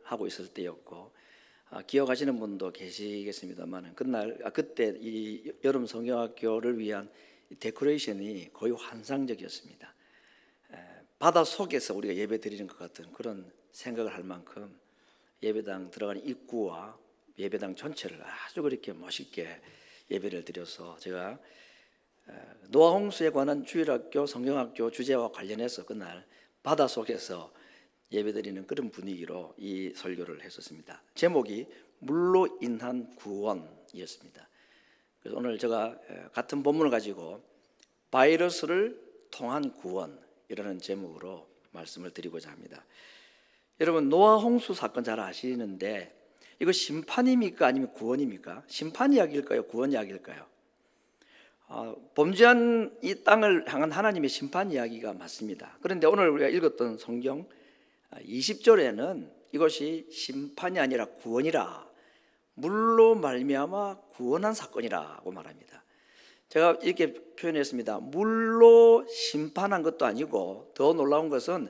하고 있을 때였고, 기억하시는 분도 계시겠습니다만 그때 이 여름 성경학교를 위한 데코레이션이 거의 환상적이었습니다. 바다 속에서 우리가 예배 드리는 것 같은 그런 생각을 할 만큼 예배당 들어가는 입구와 예배당 전체를 아주 그렇게 멋있게 예배를 드려서, 제가 노아 홍수에 관한 주일학교 성경학교 주제와 관련해서 그날 바다 속에서 예배드리는 그런 분위기로 이 설교를 했었습니다. 제목이 물로 인한 구원이었습니다. 그래서 오늘 제가 같은 본문을 가지고 바이러스를 통한 구원이라는 제목으로 말씀을 드리고자 합니다. 여러분, 노아 홍수 사건 잘 아시는데 이거 심판입니까 아니면 구원입니까? 심판 이야기일까요? 구원 이야기일까요? 범죄한 이 땅을 향한 하나님의 심판 이야기가 맞습니다. 그런데 오늘 우리가 읽었던 성경 20절에는 이것이 심판이 아니라 구원이라, 물로 말미암아 구원한 사건이라고 말합니다. 제가 이렇게 표현했습니다. 물로 심판한 것도 아니고, 더 놀라운 것은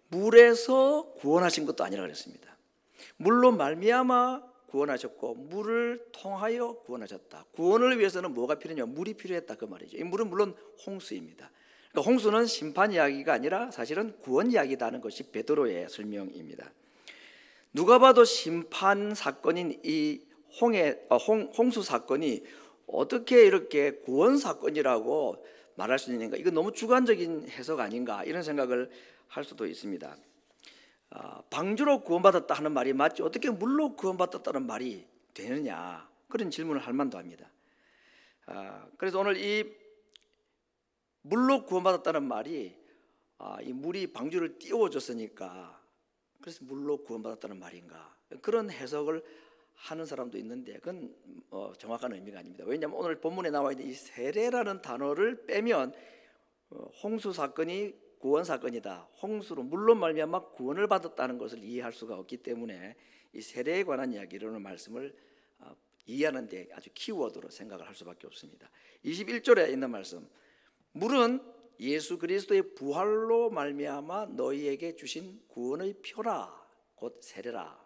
물에서 구원하신 것도 아니라 그랬습니다. 물로 말미암아 구원하셨고 물을 통하여 구원하셨다. 구원을 위해서는 뭐가 필요냐? 물이 필요했다, 그 말이죠. 이 물은 물론 홍수입니다. 그러니까 홍수는 심판 이야기가 아니라 사실은 구원 이야기다는 것이 베드로의 설명입니다. 누가 봐도 심판 사건인 이 홍수 사건이 어떻게 이렇게 구원 사건이라고 말할 수 있는가? 이거 너무 주관적인 해석 아닌가? 이런 생각을 할 수도 있습니다. 방주로 구원받았다 하는 말이 맞지 어떻게 물로 구원받았다는 말이 되느냐, 그런 질문을 할 만도 합니다. 그래서 오늘 이 물로 구원받았다는 말이 이 물이 방주를 띄워줬으니까 그래서 물로 구원받았다는 말인가, 그런 해석을 하는 사람도 있는데 그건 정확한 의미가 아닙니다. 왜냐하면 오늘 본문에 나와 있는 이 세례라는 단어를 빼면 홍수 사건이 구원 사건이다, 홍수로 물로 말미암아 구원을 받았다는 것을 이해할 수가 없기 때문에 이 세례에 관한 이야기를 오늘 말씀을 이해하는 데 아주 키워드로 생각을 할 수밖에 없습니다. 21절에 있는 말씀, 물은 예수 그리스도의 부활로 말미암아 너희에게 주신 구원의 표라, 곧 세례라.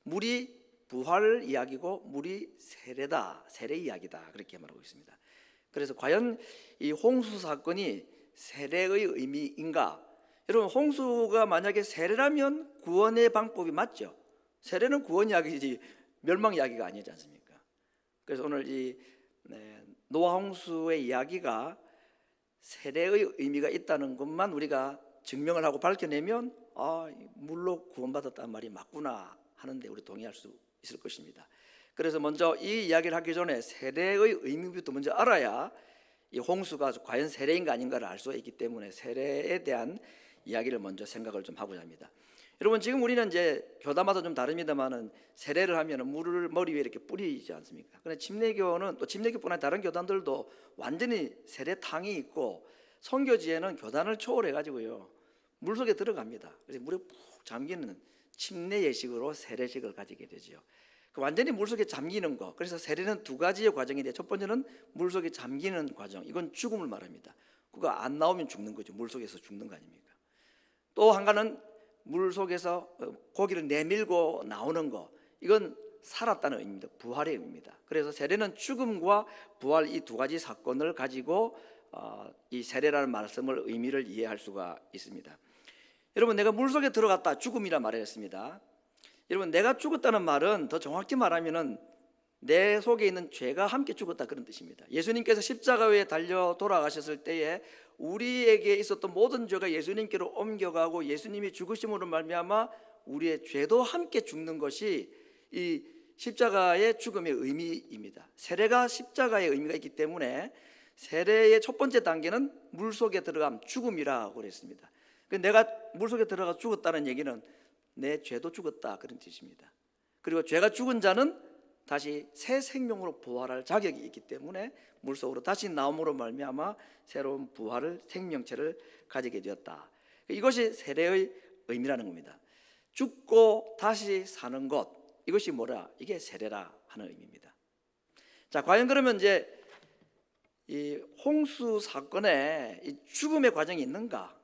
물이 부활 이야기고 물이 세례다, 세례 이야기다, 그렇게 말하고 있습니다. 그래서 과연 이 홍수 사건이 세례의 의미인가? 여러분, 홍수가 만약에 세례라면 구원의 방법이 맞죠. 세례는 구원 이야기지 멸망 이야기가 아니지 않습니까? 그래서 오늘 이 노아 홍수의 이야기가 세례의 의미가 있다는 것만 우리가 증명을 하고 밝혀내면 물로 구원받았다는 말이 맞구나 하는데 우리 동의할 수 있을 것입니다. 그래서 먼저 이 이야기를 하기 전에 세례의 의미부터 먼저 알아야 이 홍수가 과연 세례인가 아닌가를 알 수가 있기 때문에 세례에 대한 이야기를 먼저 생각을 좀 하고자 합니다. 여러분, 지금 우리는 이제 교단마다 좀 다릅니다만은 세례를 하면 물을 머리 위에 이렇게 뿌리지 않습니까? 그런데 침례교는 또 침례교뿐 아니라 다른 교단들도 완전히 세례탕이 있고 선교지에는 교단을 초월해 가지고요 물 속에 들어갑니다. 그래서 물에 푹 잠기는 침례 예식으로 세례식을 가지게 되죠. 완전히 물속에 잠기는 거. 그래서 세례는 두 가지의 과정인데 첫 번째는 물속에 잠기는 과정. 이건 죽음을 말합니다. 그거 안 나오면 죽는 거죠. 물속에서 죽는 거 아닙니까? 또 한 가지는 물속에서 고기를 내밀고 나오는 거. 이건 살았다는 의미입니다. 부활의 의미입니다. 그래서 세례는 죽음과 부활, 이 두 가지 사건을 가지고 이 세례라는 말씀을 의미를 이해할 수가 있습니다. 여러분, 내가 물속에 들어갔다, 죽음이라 말했습니다. 여러분, 내가 죽었다는 말은 더 정확히 말하면은 내 속에 있는 죄가 함께 죽었다, 그런 뜻입니다. 예수님께서 십자가에 달려 돌아가셨을 때에 우리에게 있었던 모든 죄가 예수님께로 옮겨가고 예수님이 죽으심으로 말미암아 우리의 죄도 함께 죽는 것이 이 십자가의 죽음의 의미입니다. 세례가 십자가의 의미가 있기 때문에 세례의 첫 번째 단계는 물속에 들어감, 죽음이라고 그랬습니다. 내가 물속에 들어가 죽었다는 얘기는 내 죄도 죽었다, 그런 뜻입니다. 그리고 죄가 죽은 자는 다시 새 생명으로 부활할 자격이 있기 때문에 물속으로 다시 나옴으로 말미암아 새로운 부활을, 생명체를 가지게 되었다. 이것이 세례의 의미라는 겁니다. 죽고 다시 사는 것, 이것이 뭐라? 이게 세례라 하는 의미입니다. 자, 과연 그러면 이제 이 홍수 사건에 이 죽음의 과정이 있는가?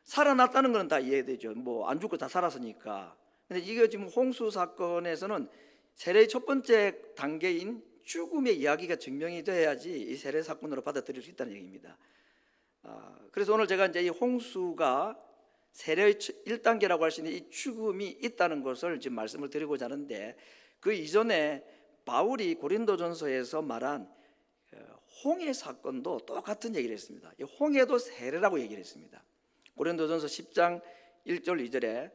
살아났다는 것은 다 이해되죠. 뭐 안 죽고 다 살았으니까 근데 이게 지금 홍수 사건에서는 세례의 첫 번째 단계인 죽음의 이야기가 증명이 돼야지 이 세례 사건으로 받아들일 수 있다는 얘기입니다. 그래서 오늘 제가 이제 이 홍수가 세례의 1단계라고 할 수 있는 이 죽음이 있다는 것을 지금 말씀을 드리고자 하는데, 그 이전에 바울이 고린도전서에서 말한 홍해 사건도 똑같은 얘기를 했습니다. 이 홍해도 세례라고 얘기를 했습니다. 고린도전서 10장 1절 2절에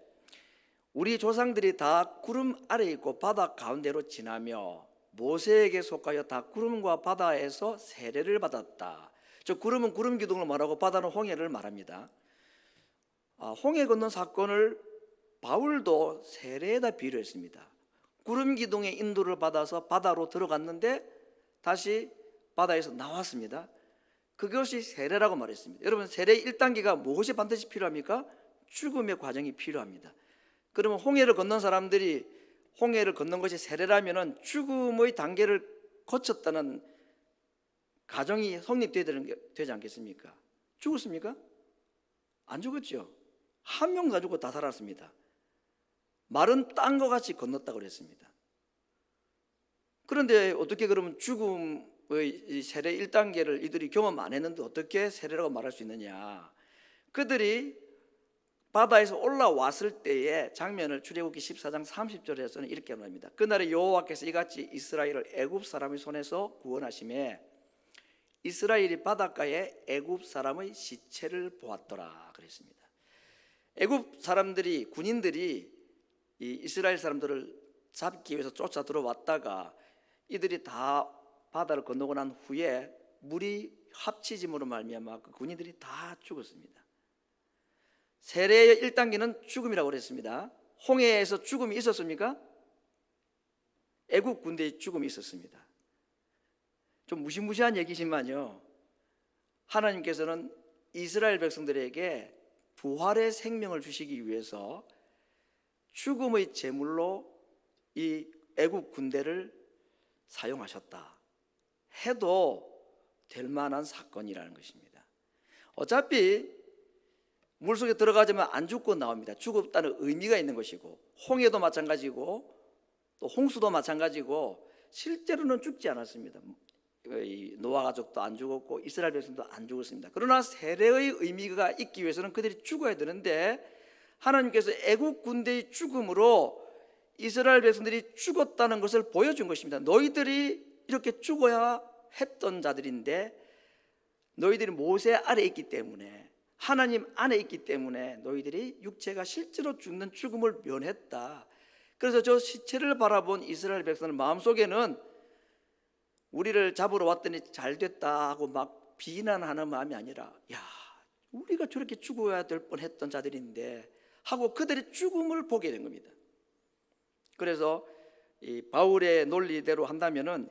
우리 조상들이 다 구름 아래 있고 바다 가운데로 지나며 모세에게 속하여 다 구름과 바다에서 세례를 받았다. 저 구름은 구름 기둥을 말하고 바다는 홍해를 말합니다. 홍해 건넌 사건을 바울도 세례에다 비유했습니다. 구름 기둥의 인도를 받아서 바다로 들어갔는데 다시 바다에서 나왔습니다. 그것이 세례라고 말했습니다. 여러분, 세례 1단계가 무엇이 반드시 필요합니까? 죽음의 과정이 필요합니다. 그러면 홍해를 건넌 사람들이 홍해를 건넌 것이 세례라면 죽음의 단계를 거쳤다는 가정이 성립되어야 되지 않겠습니까? 죽었습니까? 안 죽었죠. 한 명 가지고 다 살았습니다. 말은 땅과 같이 건넜다고 그랬습니다. 그런데 어떻게 그러면 죽음의 세례 1단계를 이들이 경험 안 했는데 어떻게 세례라고 말할 수 있느냐? 그들이 바다에서 올라왔을 때의 장면을 출애굽기 14장 30절에서는 이렇게 말합니다. 그날에 여호와께서 이같이 이스라엘을 애굽 사람의 손에서 구원하심에 이스라엘이 바닷가에 애굽 사람의 시체를 보았더라 그랬습니다. 애굽 사람들이, 군인들이 이 이스라엘 사람들을 잡기 위해서 쫓아 들어왔다가 이들이 다 바다를 건너고 난 후에 물이 합치짐으로 말미암아 그 군인들이 다 죽었습니다. 세례의 1단계는 죽음이라고 그랬습니다. 홍해에서 죽음이 있었습니까? 애국 군대의 죽음이 있었습니다. 좀 무시무시한 얘기지만요, 하나님께서는 이스라엘 백성들에게 부활의 생명을 주시기 위해서 죽음의 제물로 이 애국 군대를 사용하셨다 해도 될 만한 사건이라는 것입니다. 어차피 물속에 들어가자면 안 죽고 나옵니다. 죽었다는 의미가 있는 것이고, 홍해도 마찬가지고 또 홍수도 마찬가지고 실제로는 죽지 않았습니다. 노아 가족도 안 죽었고 이스라엘 백성도 안 죽었습니다. 그러나 세례의 의미가 있기 위해서는 그들이 죽어야 되는데, 하나님께서 애국 군대의 죽음으로 이스라엘 백성들이 죽었다는 것을 보여준 것입니다. 너희들이 이렇게 죽어야 했던 자들인데 너희들이 모세 아래 있기 때문에, 하나님 안에 있기 때문에 너희들이 육체가 실제로 죽는 죽음을 면했다. 그래서 저 시체를 바라본 이스라엘 백성의 마음속에는 우리를 잡으러 왔더니 잘 됐다 하고 막 비난하는 마음이 아니라, 야, 우리가 저렇게 죽어야 될 뻔했던 자들인데 하고 그들의 죽음을 보게 된 겁니다. 그래서 이 바울의 논리대로 한다면은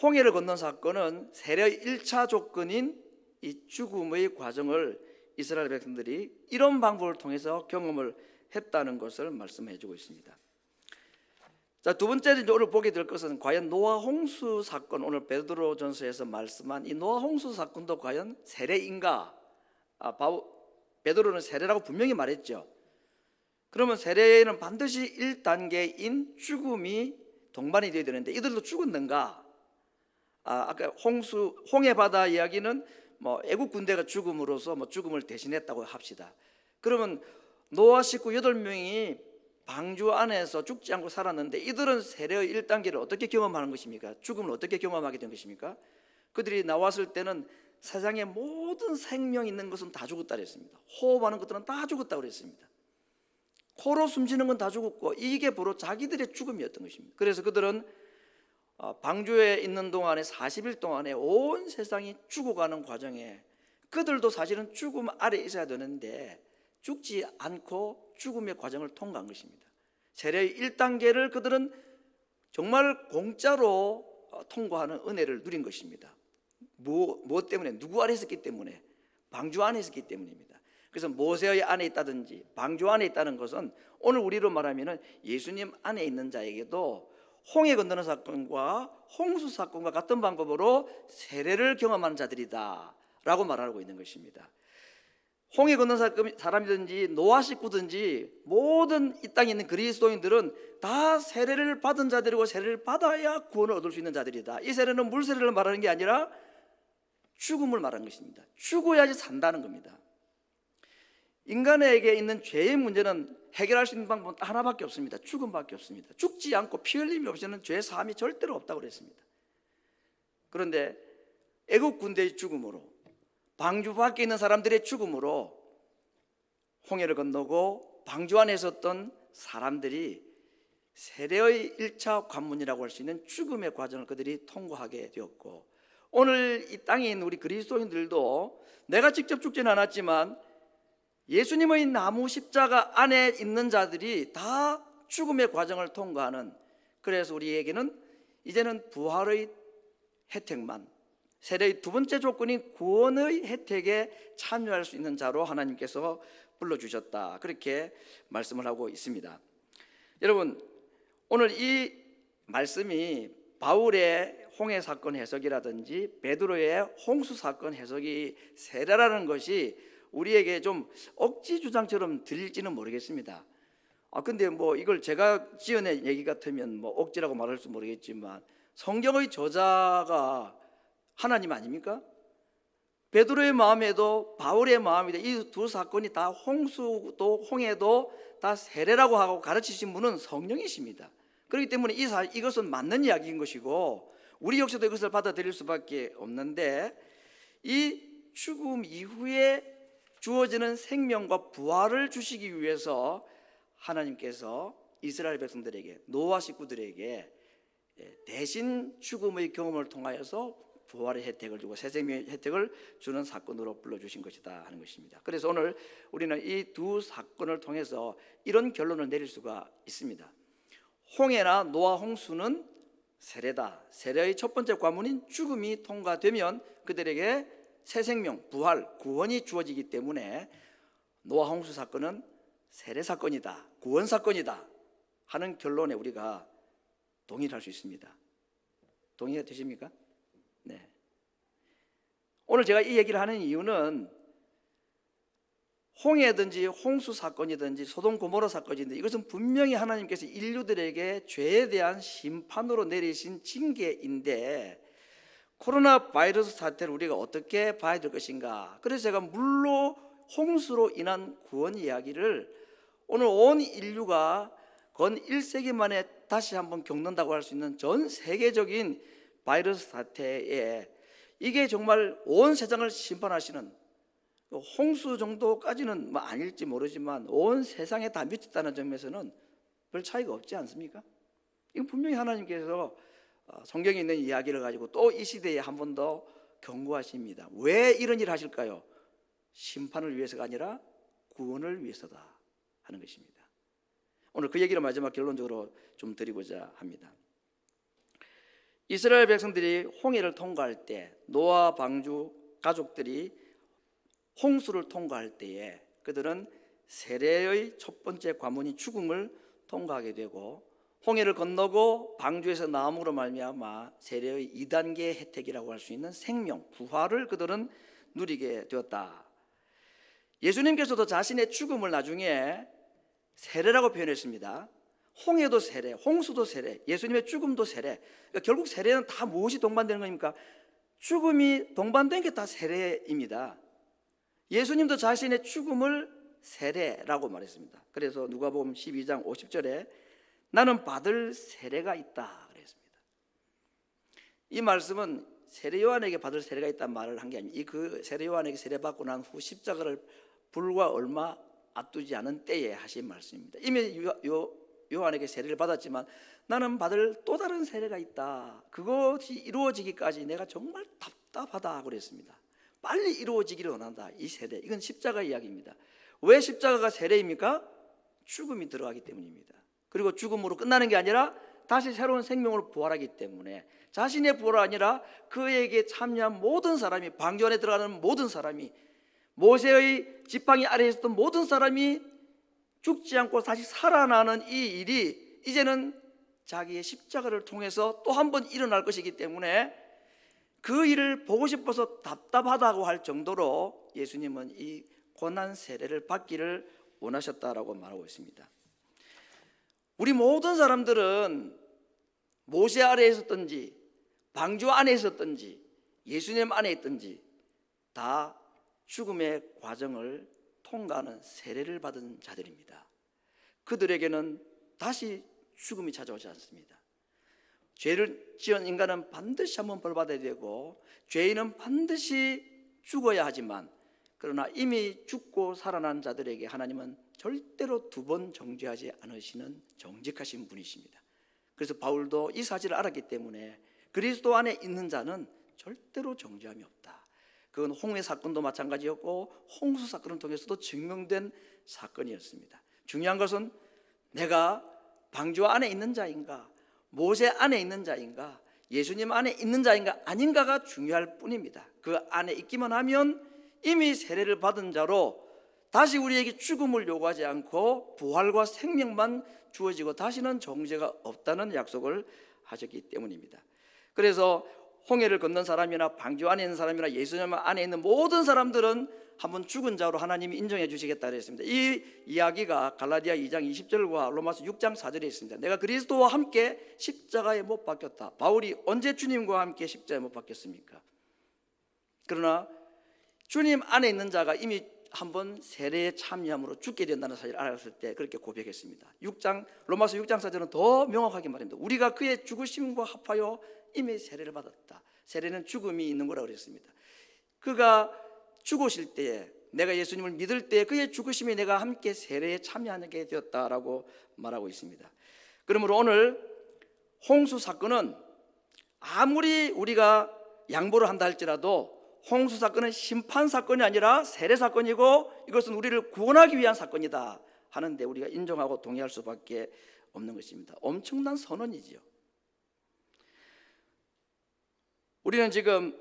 홍해를 건넌 사건은 세례의 1차 조건인 이 죽음의 과정을 이스라엘 백성들이 이런 방법을 통해서 경험을 했다는 것을 말씀해 주고 있습니다. 자, 두 번째 오늘 보게 될 것은 과연 노아 홍수 사건, 오늘 베드로전서에서 말씀한 이 노아 홍수 사건도 과연 세례인가? 베드로는 세례라고 분명히 말했죠. 그러면 세례는 반드시 1단계인 죽음이 동반이 되어야 되는데 이들도 죽었는가? 아까 홍해 바다 이야기는 애국 군대가 죽음으로써 죽음을 대신했다고 합시다. 그러면 노아 식구 8명이 방주 안에서 죽지 않고 살았는데 이들은 세례의 1단계를 어떻게 경험하는 것입니까? 죽음을 어떻게 경험하게 된 것입니까? 그들이 나왔을 때는 세상에 모든 생명 있는 것은 다 죽었다 그랬습니다. 호흡하는 것들은 다 죽었다 그랬습니다. 코로 숨쉬는 건 다 죽었고 이게 바로 자기들의 죽음이었던 것입니다. 그래서 그들은 방주에 있는 동안에 40일 동안에 온 세상이 죽어가는 과정에 그들도 사실은 죽음 아래 있어야 되는데 죽지 않고 죽음의 과정을 통과한 것입니다. 세례의 1단계를 그들은 정말 공짜로 통과하는 은혜를 누린 것입니다. 무엇 때문에? 누구 아래 있었기 때문에? 방주 안에 있었기 때문입니다. 그래서 모세의 안에 있다든지 방주 안에 있다는 것은 오늘 우리로 말하면 예수님 안에 있는 자에게도 홍해 건너는 사건과 홍수 사건과 같은 방법으로 세례를 경험하는 자들이다 라고 말하고 있는 것입니다. 홍해 건넌 사람이든지 노아 식구든지 모든 이 땅에 있는 그리스도인들은 다 세례를 받은 자들이고 세례를 받아야 구원을 얻을 수 있는 자들이다. 이 세례는 물 세례를 말하는 게 아니라 죽음을 말하는 것입니다. 죽어야지 산다는 겁니다. 인간에게 있는 죄의 문제는 해결할 수 있는 방법은 하나밖에 없습니다. 죽음밖에 없습니다. 죽지 않고 피 흘림이 없이는 죄 사함이 절대로 없다고 그랬습니다. 그런데 애국 군대의 죽음으로, 방주 밖에 있는 사람들의 죽음으로 홍해를 건너고 방주 안에 있었던 사람들이 세례의 1차 관문이라고 할 수 있는 죽음의 과정을 그들이 통과하게 되었고, 오늘 이 땅에 있는 우리 그리스도인들도 내가 직접 죽지는 않았지만 예수님의 나무 십자가 안에 있는 자들이 다 죽음의 과정을 통과하는, 그래서 우리에게는 이제는 부활의 혜택만, 세례의 두 번째 조건인 구원의 혜택에 참여할 수 있는 자로 하나님께서 불러주셨다, 그렇게 말씀을 하고 있습니다. 여러분, 오늘 이 말씀이 바울의 홍해 사건 해석이라든지 베드로의 홍수 사건 해석이 세례라는 것이 우리에게 좀 억지 주장처럼 들릴지는 모르겠습니다. 근데 뭐 이걸 제가 지어낸 얘기 같으면 뭐 억지라고 말할 수 모르겠지만 성경의 저자가 하나님 아닙니까? 베드로의 마음에도 바울의 마음에도 이 두 사건이 다 홍수도 홍해도 다 세례라고 하고 가르치신 분은 성령이십니다. 그렇기 때문에 이것은 맞는 이야기인 것이고 우리 역시도 이것을 받아들일 수밖에 없는데, 이 죽음 이후에 주어지는 생명과 부활을 주시기 위해서 하나님께서 이스라엘 백성들에게, 노아 식구들에게 대신 죽음의 경험을 통하여서 부활의 혜택을 주고 새 생명의 혜택을 주는 사건으로 불러주신 것이다 하는 것입니다. 그래서 오늘 우리는 이 두 사건을 통해서 이런 결론을 내릴 수가 있습니다. 홍해나 노아 홍수는 세례다. 세례의 첫 번째 관문인 죽음이 통과되면 그들에게 새 생명, 부활, 구원이 주어지기 때문에 노아 홍수 사건은 세례 사건이다, 구원 사건이다 하는 결론에 우리가 동의를 할 수 있습니다. 동의가 되십니까? 네. 오늘 제가 이 얘기를 하는 이유는 홍해든지 홍수 사건이든지 소돔 고모라 사건인데 이것은 분명히 하나님께서 인류들에게 죄에 대한 심판으로 내리신 징계인데, 코로나 바이러스 사태를 우리가 어떻게 봐야 될 것인가. 그래서 제가 물로 홍수로 인한 구원 이야기를 오늘 온 인류가 건 1세기 만에 다시 한번 겪는다고 할 수 있는 전 세계적인 바이러스 사태에, 이게 정말 온 세상을 심판하시는, 홍수 정도까지는 아닐지 모르지만 온 세상에 다 미쳤다는 점에서는 별 차이가 없지 않습니까? 이건 분명히 하나님께서 성경에 있는 이야기를 가지고 또 이 시대에 한 번 더 경고하십니다. 왜 이런 일을 하실까요? 심판을 위해서가 아니라 구원을 위해서다 하는 것입니다. 오늘 그 얘기를 마지막 결론적으로 좀 드리고자 합니다. 이스라엘 백성들이 홍해를 통과할 때, 노아 방주 가족들이 홍수를 통과할 때에 그들은 세례의 첫 번째 관문인 죽음을 통과하게 되고, 홍해를 건너고 방주에서 나옴으로 말미암아 세례의 2단계 혜택이라고 할 수 있는 생명, 부활을 그들은 누리게 되었다. 예수님께서도 자신의 죽음을 나중에 세례라고 표현했습니다. 홍해도 세례, 홍수도 세례, 예수님의 죽음도 세례. 그러니까 결국 세례는 다 무엇이 동반되는 겁니까? 죽음이 동반된 게 다 세례입니다. 예수님도 자신의 죽음을 세례라고 말했습니다. 그래서 누가복음 12장 50절에 나는 받을 세례가 있다 그랬습니다. 이 말씀은 세례 요한에게 받을 세례가 있다는 말을 한 게 아니에요. 그 세례 요한에게 세례받고 난 후 십자가를 불과 얼마 앞두지 않은 때에 하신 말씀입니다. 이미 요한에게 세례를 받았지만 나는 받을 또 다른 세례가 있다. 그것이 이루어지기까지 내가 정말 답답하다 그랬습니다. 빨리 이루어지기를 원한다. 이 세례, 이건 십자가 이야기입니다. 왜 십자가가 세례입니까? 죽음이 들어가기 때문입니다. 그리고 죽음으로 끝나는 게 아니라 다시 새로운 생명으로 부활하기 때문에 자신의 부활이 아니라 그에게 참여한 모든 사람이, 방주 안에 들어가는 모든 사람이, 모세의 지팡이 아래에 있었던 모든 사람이 죽지 않고 다시 살아나는 이 일이 이제는 자기의 십자가를 통해서 또 한 번 일어날 것이기 때문에 그 일을 보고 싶어서 답답하다고 할 정도로 예수님은 이 고난 세례를 받기를 원하셨다라고 말하고 있습니다. 우리 모든 사람들은 모세 아래에 있었든지 방주 안에 있었든지 예수님 안에 있든지 다 죽음의 과정을 통과하는 세례를 받은 자들입니다. 그들에게는 다시 죽음이 찾아오지 않습니다. 죄를 지은 인간은 반드시 한번 벌받아야 되고 죄인은 반드시 죽어야 하지만, 그러나 이미 죽고 살아난 자들에게 하나님은 절대로 두 번 정죄하지 않으시는 정직하신 분이십니다. 그래서 바울도 이 사실을 알았기 때문에 그리스도 안에 있는 자는 절대로 정죄함이 없다. 그건 홍해 사건도 마찬가지였고 홍수 사건을 통해서도 증명된 사건이었습니다. 중요한 것은 내가 방주 안에 있는 자인가, 모세 안에 있는 자인가, 예수님 안에 있는 자인가 아닌가가 중요할 뿐입니다. 그 안에 있기만 하면 이미 세례를 받은 자로 다시 우리에게 죽음을 요구하지 않고 부활과 생명만 주어지고 다시는 정죄가 없다는 약속을 하셨기 때문입니다. 그래서 홍해를 건넌 사람이나 방주 안에 있는 사람이나 예수님 안에 있는 모든 사람들은 한번 죽은 자로 하나님이 인정해 주시겠다 그랬습니다. 이 이야기가 갈라디아 2장 20절과 로마서 6장 4절에 있습니다. 내가 그리스도와 함께 십자가에 못 박혔다. 바울이 언제 주님과 함께 십자가에 못 박혔습니까? 그러나 주님 안에 있는 자가 이미 한번 세례에 참여함으로 죽게 된다는 사실을 알았을 때 그렇게 고백했습니다. 로마서 6장 4절은 더 명확하게 말합니다. 우리가 그의 죽으심과 합하여 이미 세례를 받았다. 세례는 죽음이 있는 거라고 그랬습니다. 그가 죽으실 때에, 내가 예수님을 믿을 때 그의 죽으심에 내가 함께 세례에 참여하게 되었다라고 말하고 있습니다. 그러므로 오늘 홍수 사건은 아무리 우리가 양보를 한다 할지라도 홍수 사건은 심판 사건이 아니라 세례 사건이고 이것은 우리를 구원하기 위한 사건이다 하는데 우리가 인정하고 동의할 수밖에 없는 것입니다. 엄청난 선언이지요. 우리는 지금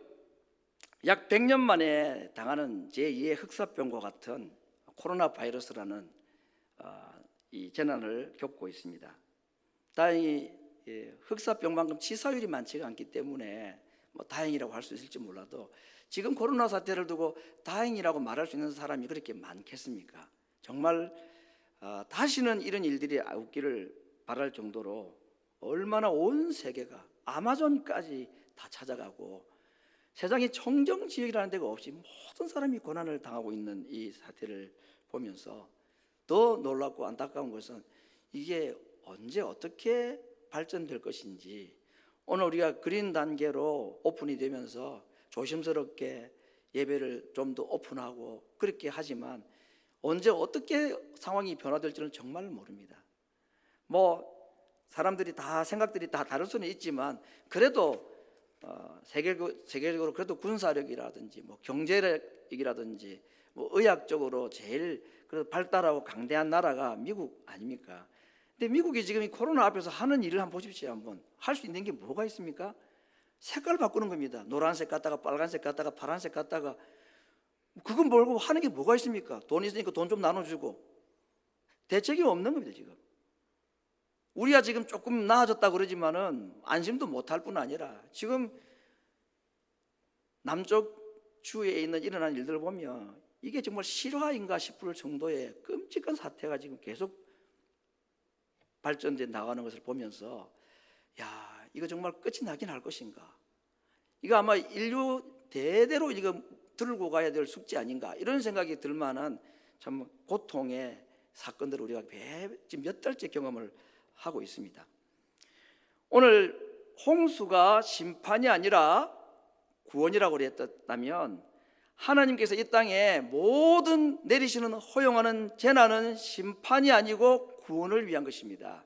약 100년 만에 당하는 제2의 흑사병과 같은 코로나 바이러스라는 이 재난을 겪고 있습니다. 다행히 흑사병만큼 치사율이 많지가 않기 때문에 다행이라고 할 수 있을지 몰라도 지금 코로나 사태를 두고 다행이라고 말할 수 있는 사람이 그렇게 많겠습니까? 정말 다시는 이런 일들이 없기를 바랄 정도로 얼마나 온 세계가 아마존까지 다 찾아가고 세상에 청정지역이라는 데가 없이 모든 사람이 고난을 당하고 있는 이 사태를 보면서 더 놀랍고 안타까운 것은 이게 언제 어떻게 발전될 것인지, 오늘 우리가 그린 단계로 오픈이 되면서 조심스럽게 예배를 좀 더 오픈하고 그렇게 하지만 언제 어떻게 상황이 변화될지는 정말 모릅니다. 사람들이 다 생각들이 다 다를 수는 있지만 그래도 세계적으로 그래도 군사력이라든지 경제력이라든지 의학적으로 제일 발달하고 강대한 나라가 미국 아닙니까? 근데 미국이 지금 이 코로나 앞에서 하는 일을 한번 보십시오. 한번 할 수 있는 게 뭐가 있습니까? 색깔 바꾸는 겁니다. 노란색 갔다가 빨간색 갔다가 파란색 갔다가 그건 뭐고 하는 게 뭐가 있습니까? 돈 있으니까 돈 좀 나눠주고 대책이 없는 겁니다. 지금 우리가 지금 조금 나아졌다 그러지만은 안심도 못할 뿐 아니라 지금 남쪽 주에 있는 일어난 일들을 보면 이게 정말 실화인가 싶을 정도의 끔찍한 사태가 지금 계속 발전돼 나가는 것을 보면서 이거 정말 끝이 나긴 할 것인가, 이거 아마 인류 대대로 이거 들고 가야 될 숙제 아닌가, 이런 생각이 들 만한 참 고통의 사건들을 우리가 지금 몇 달째 경험을 하고 있습니다. 오늘 홍수가 심판이 아니라 구원이라고 그랬다면 하나님께서 이 땅에 모든 내리시는 허용하는 재난은 심판이 아니고 구원을 위한 것입니다.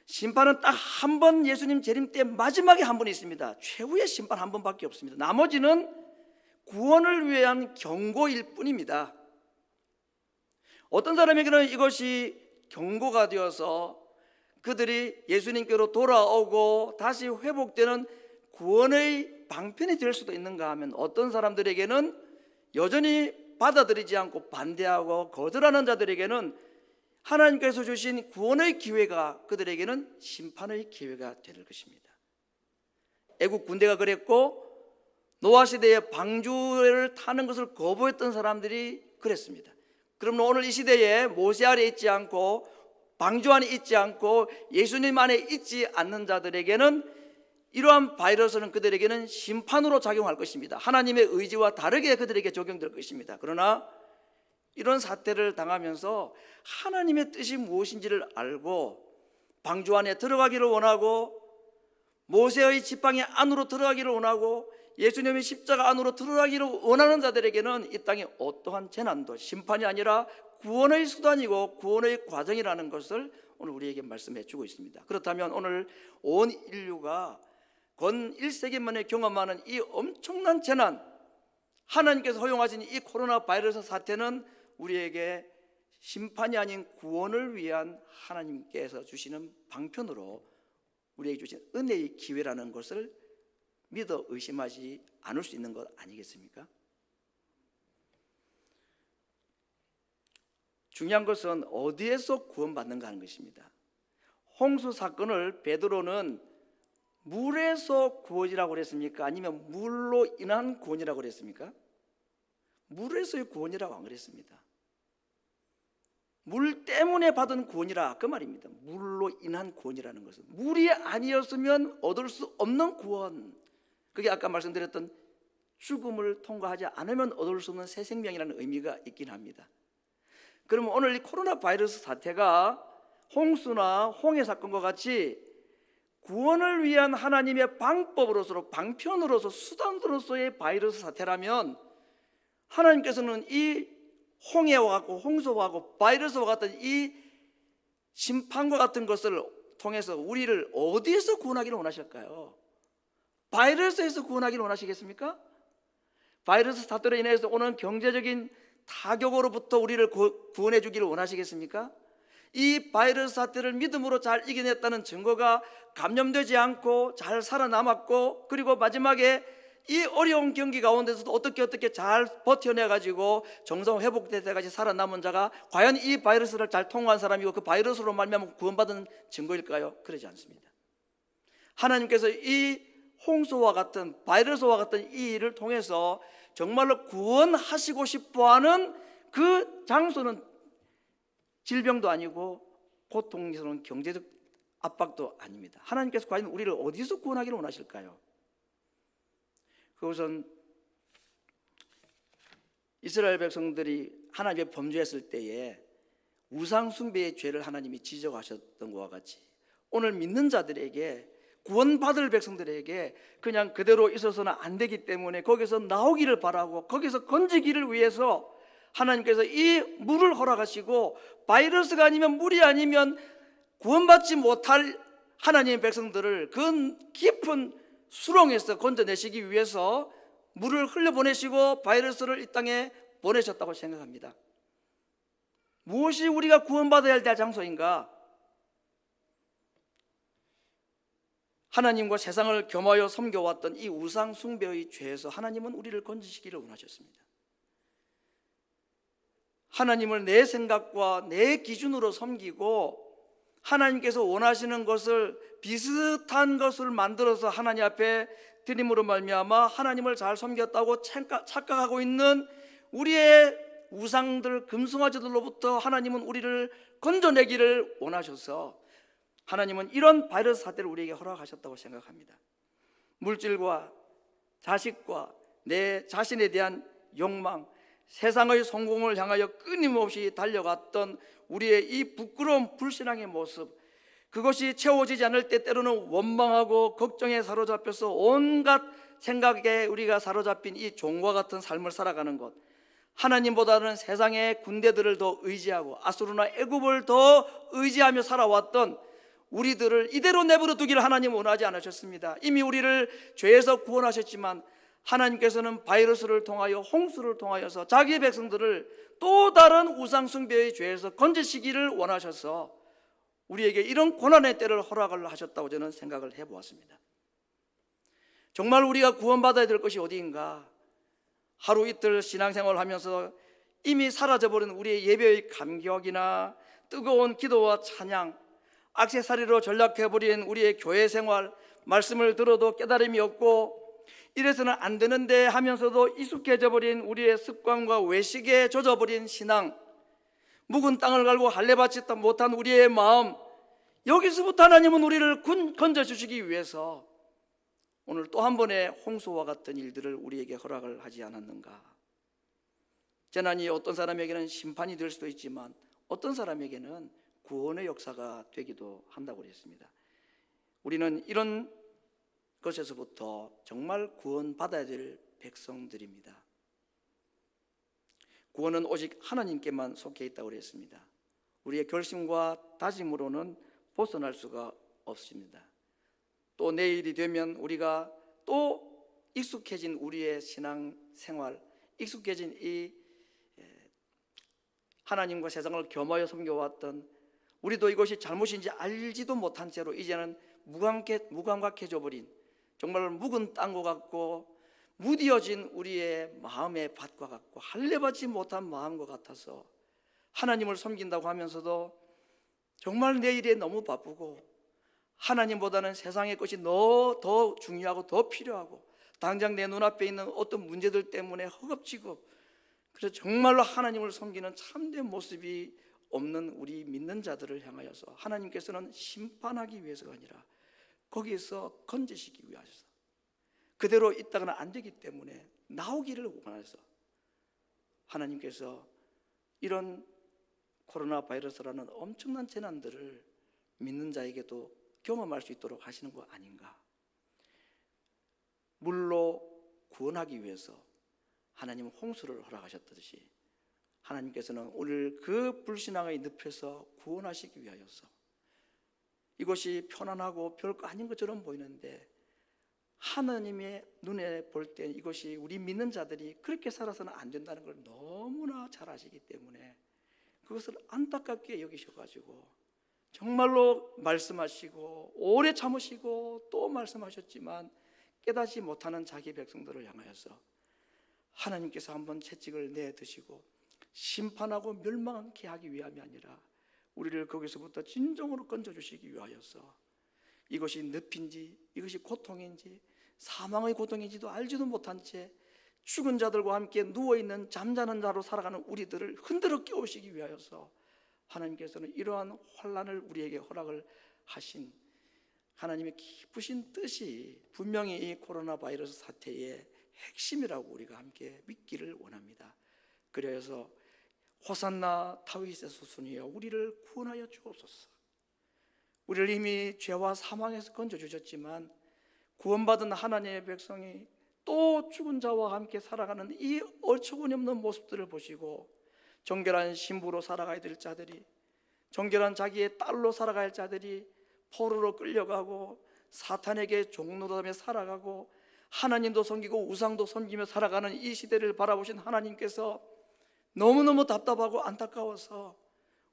심판은 딱 한 번, 예수님 재림 때 마지막에 한 번 있습니다. 최후의 심판 한 번밖에 없습니다. 나머지는 구원을 위한 경고일 뿐입니다. 어떤 사람에게는 이것이 경고가 되어서 그들이 예수님께로 돌아오고 다시 회복되는 구원의 방편이 될 수도 있는가 하면, 어떤 사람들에게는 여전히 받아들이지 않고 반대하고 거절하는 자들에게는 하나님께서 주신 구원의 기회가 그들에게는 심판의 기회가 될 것입니다. 애국 군대가 그랬고 노아 시대에 방주를 타는 것을 거부했던 사람들이 그랬습니다. 그러면 오늘 이 시대에 모세 아래 있지 않고 방주 안에 있지 않고 예수님 안에 있지 않는 자들에게는 이러한 바이러스는 그들에게는 심판으로 작용할 것입니다. 하나님의 의지와 다르게 그들에게 적용될 것입니다. 그러나 이런 사태를 당하면서 하나님의 뜻이 무엇인지를 알고 방주 안에 들어가기를 원하고 모세의 지팡이 안으로 들어가기를 원하고 예수님의 십자가 안으로 들어가기를 원하는 자들에게는 이 땅에 어떠한 재난도 심판이 아니라 구원의 수단이고 구원의 과정이라는 것을 오늘 우리에게 말씀해 주고 있습니다. 그렇다면 오늘 온 인류가 건 1세기 만에 경험하는 이 엄청난 재난, 하나님께서 허용하신 이 코로나 바이러스 사태는 우리에게 심판이 아닌 구원을 위한 하나님께서 주시는 방편으로 우리에게 주신 은혜의 기회라는 것을 믿어 의심하지 않을 수 있는 것 아니겠습니까? 중요한 것은 어디에서 구원받는가 하는 것입니다. 홍수 사건을 베드로는 물에서 구원이라고 그랬습니까? 아니면 물로 인한 구원이라고 그랬습니까? 물에서의 구원이라고 안 그랬습니다. 물 때문에 받은 구원이라 그 말입니다. 물로 인한 구원이라는 것은 물이 아니었으면 얻을 수 없는 구원, 그게 아까 말씀드렸던 죽음을 통과하지 않으면 얻을 수 없는 새 생명이라는 의미가 있긴 합니다. 그러면 오늘 이 코로나 바이러스 사태가 홍수나 홍해 사건과 같이 구원을 위한 하나님의 방법으로서 방편으로서 수단으로서의 바이러스 사태라면 하나님께서는 이 홍해와 같고 홍수와 같고 바이러스와 같은 이 심판과 같은 것을 통해서 우리를 어디에서 구원하기를 원하실까요? 바이러스에서 구원하기를 원하시겠습니까? 바이러스 사태로 인해서 오는 경제적인 타격으로부터 우리를 구원해 주기를 원하시겠습니까? 이 바이러스 사태를 믿음으로 잘 이겨냈다는 증거가 감염되지 않고 잘 살아남았고, 그리고 마지막에 이 어려운 경기 가운데서도 어떻게 잘 버텨내가지고 정상 회복될 때까지 살아남은 자가 과연 이 바이러스를 잘 통과한 사람이고 그 바이러스로 말미암아 구원받은 증거일까요? 그러지 않습니다. 하나님께서 이 홍수와 같은 바이러스와 같은 이 일을 통해서 정말로 구원하시고 싶어하는 그 장소는 질병도 아니고 고통스러운 경제적 압박도 아닙니다. 하나님께서 과연 우리를 어디서 구원하기를 원하실까요? 그것은 이스라엘 백성들이 하나님의 범죄했을 때에 우상 숭배의 죄를 하나님이 지적하셨던 것과 같이 오늘 믿는 자들에게, 구원받을 백성들에게 그냥 그대로 있어서는 안 되기 때문에 거기서 나오기를 바라고 거기서 건지기를 위해서 하나님께서 이 물을 허락하시고, 바이러스가 아니면 물이 아니면 구원받지 못할 하나님의 백성들을 그 깊은 수렁에서 건져내시기 위해서 물을 흘려보내시고 바이러스를 이 땅에 보내셨다고 생각합니다. 무엇이 우리가 구원받아야 할 장소인가? 하나님과 세상을 겸하여 섬겨왔던 이 우상 숭배의 죄에서 하나님은 우리를 건지시기를 원하셨습니다. 하나님을 내 생각과 내 기준으로 섬기고 하나님께서 원하시는 것을 비슷한 것을 만들어서 하나님 앞에 드림으로 말미암아 하나님을 잘 섬겼다고 착각하고 있는 우리의 우상들, 금송아지들로부터 하나님은 우리를 건져내기를 원하셔서 하나님은 이런 바이러스 사태를 우리에게 허락하셨다고 생각합니다. 물질과 자식과 내 자신에 대한 욕망, 세상의 성공을 향하여 끊임없이 달려갔던 우리의 이 부끄러운 불신앙의 모습, 그것이 채워지지 않을 때 때로는 원망하고 걱정에 사로잡혀서 온갖 생각에 우리가 사로잡힌 이 종과 같은 삶을 살아가는 것, 하나님보다는 세상의 군대들을 더 의지하고 아수르나 애굽을 더 의지하며 살아왔던 우리들을 이대로 내버려 두기를 하나님은 원하지 않으셨습니다. 이미 우리를 죄에서 구원하셨지만 하나님께서는 바이러스를 통하여 홍수를 통하여서 자기의 백성들을 또 다른 우상 숭배의 죄에서 건지시기를 원하셔서 우리에게 이런 고난의 때를 허락을 하셨다고 저는 생각을 해보았습니다. 정말 우리가 구원받아야 될 것이 어디인가? 하루 이틀 신앙생활을 하면서 이미 사라져버린 우리의 예배의 감격이나 뜨거운 기도와 찬양, 액세서리로 전락해버린 우리의 교회 생활, 말씀을 들어도 깨달음이 없고 이래서는 안 되는데 하면서도 익숙해져 버린 우리의 습관과 외식에 젖어버린 신앙, 묵은 땅을 갈고 할례받지 못한 우리의 마음, 여기서부터 하나님은 우리를 건져주시기 위해서 오늘 또 한 번의 홍수와 같은 일들을 우리에게 허락을 하지 않았는가. 재난이 어떤 사람에게는 심판이 될 수도 있지만 어떤 사람에게는 구원의 역사가 되기도 한다고 그랬습니다. 우리는 이런 것에서부터 정말 구원받아야 될 백성들입니다. 구원은 오직 하나님께만 속해 있다고 그랬습니다. 우리의 결심과 다짐으로는 벗어날 수가 없습니다. 또 내일이 되면 우리가 또 익숙해진 우리의 신앙 생활, 익숙해진 이 하나님과 세상을 겸하여 섬겨왔던 우리도 이것이 잘못인지 알지도 못한 채로 이제는 무감각해져 버린 정말 묵은 땅과 같고 무디어진 우리의 마음의 밭과 같고 할례받지 못한 마음과 같아서 하나님을 섬긴다고 하면서도 정말 내일에 너무 바쁘고 하나님보다는 세상의 것이 더 중요하고 더 필요하고 당장 내 눈앞에 있는 어떤 문제들 때문에 허겁지겁, 그래서 정말로 하나님을 섬기는 참된 모습이 없는 우리 믿는 자들을 향하여서 하나님께서는 심판하기 위해서가 아니라 거기에서 건지시기 위하셔서 그대로 있다가는 안 되기 때문에 나오기를 원하셔서 하나님께서 이런 코로나 바이러스라는 엄청난 재난들을 믿는 자에게도 경험할 수 있도록 하시는 거 아닌가. 물로 구원하기 위해서 하나님은 홍수를 허락하셨듯이 하나님께서는 오늘 그 불신앙의 늪에서 구원하시기 위하여서 이것이 편안하고 별거 아닌 것처럼 보이는데 하나님의 눈에 볼 때 이것이 우리 믿는 자들이 그렇게 살아서는 안 된다는 걸 너무나 잘 아시기 때문에 그것을 안타깝게 여기셔가지고 정말로 말씀하시고 오래 참으시고 또 말씀하셨지만 깨닫지 못하는 자기 백성들을 향하여서 하나님께서 한번 채찍을 내드시고 심판하고 멸망케 하기 위함이 아니라 우리를 거기서부터 진정으로 건져주시기 위하여서 이것이 늪인지 이것이 고통인지 사망의 고통인지도 알지도 못한 채 죽은 자들과 함께 누워있는 잠자는 자로 살아가는 우리들을 흔들어 깨우시기 위하여서 하나님께서는 이러한 환난을 우리에게 허락을 하신 하나님의 기쁘신 뜻이 분명히 이 코로나 바이러스 사태의 핵심이라고 우리가 함께 믿기를 원합니다. 그래서 호산나 다윗의 소손이여 우리를 구원하여 주옵소서. 우리를 이미 죄와 사망에서 건져주셨지만 구원받은 하나님의 백성이 또 죽은 자와 함께 살아가는 이 어처구니 없는 모습들을 보시고 정결한 신부로 살아가야 될 자들이, 정결한 자기의 딸로 살아갈 자들이 포로로 끌려가고 사탄에게 종노릇하며 살아가고 하나님도 섬기고 우상도 섬기며 살아가는 이 시대를 바라보신 하나님께서 너무너무 답답하고 안타까워서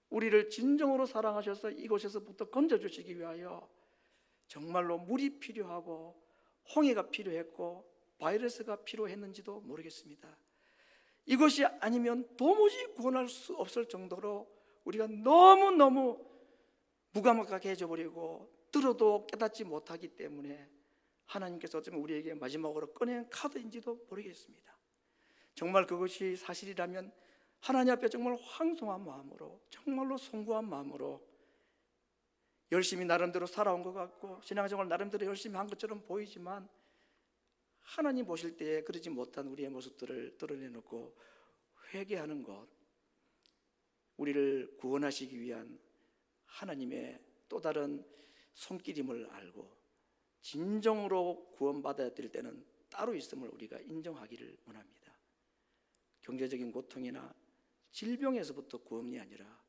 우리를 진정으로 사랑하셔서 이곳에서부터 건져주시기 위하여 정말로 물이 필요하고 홍해가 필요했고 바이러스가 필요했는지도 모르겠습니다. 이것이 아니면 도무지 구원할 수 없을 정도로 우리가 너무너무 무감각하게 해져버리고 들어도 깨닫지 못하기 때문에 하나님께서 어쩌면 우리에게 마지막으로 꺼낸 카드인지도 모르겠습니다. 정말 그것이 사실이라면 하나님 앞에 정말 황송한 마음으로, 정말로 송구한 마음으로 열심히 나름대로 살아온 것 같고 신앙생활 나름대로 열심히 한 것처럼 보이지만 하나님 보실 때에 그러지 못한 우리의 모습들을 드러내놓고 회개하는 것, 우리를 구원하시기 위한 하나님의 또 다른 손길임을 알고 진정으로 구원받아야 될 때는 따로 있음을 우리가 인정하기를 원합니다. 경제적인 고통이나 질병에서부터 구원이 아니라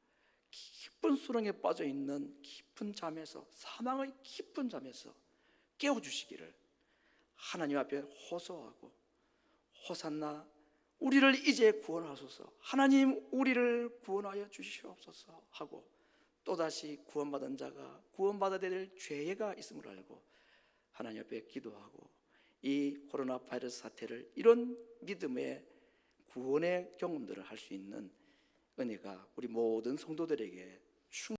깊은 수렁에 빠져 있는 깊은 잠에서, 사망의 깊은 잠에서 깨워주시기를 하나님 앞에 호소하고 호산나 우리를 이제 구원하소서, 하나님 우리를 구원하여 주시옵소서 하고 또다시 구원받은 자가 구원받아야 될 죄가 있음을 알고 하나님 앞에 기도하고 이 코로나 바이러스 사태를 이런 믿음의 구원의 경험들을 할 수 있는 은혜가 우리 모든 성도들에게